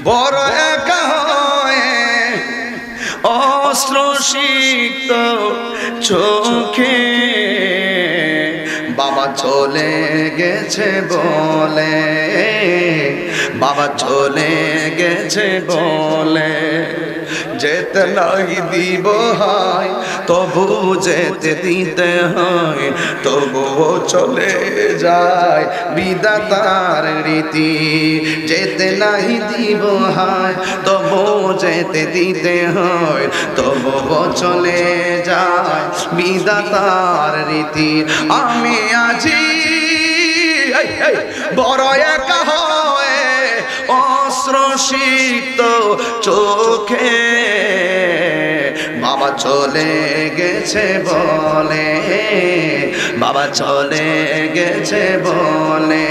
বড় একা হয়ে অশ্রুসিক্ত চোখে বাবা চলে গেছে বলে, বাবা চলে গেছে বলে, যেতে নাই দিব হয় তবু যেতে দিতে হয়, তবুও চলে যায় বিধাতার রীতি। যেতে নাই দিব হয় তবুও যেতে দিতে হয়, তবুও চলে যায় বিধাতার রীতি। আমি আজি বড় একা হয়ে অশ্রুসিক্ত চোখে বাবা চলে গেছে বলে, বাবা চলে গেছে বলে।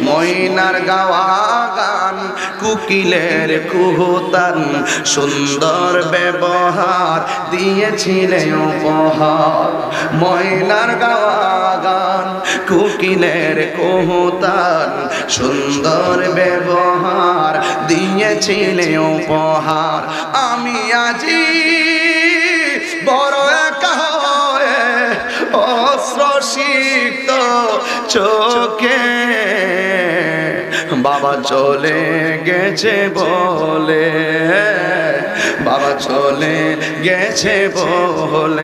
ময়নার গাওয়া গান কুকিলের কুহুতান সুন্দর ব্যবহার দিয়েছিলে উপহার। ময়নার গাওয়া গান কুকিলের কুহুতান সুন্দর ব্যবহার দিয়েছিলে উপহার। আমি আজি বড় একা হয়ে অশ্রুসিক্ত চোখে বাবা চলে গেছে বলে, বাবা চলে গেছে বলে।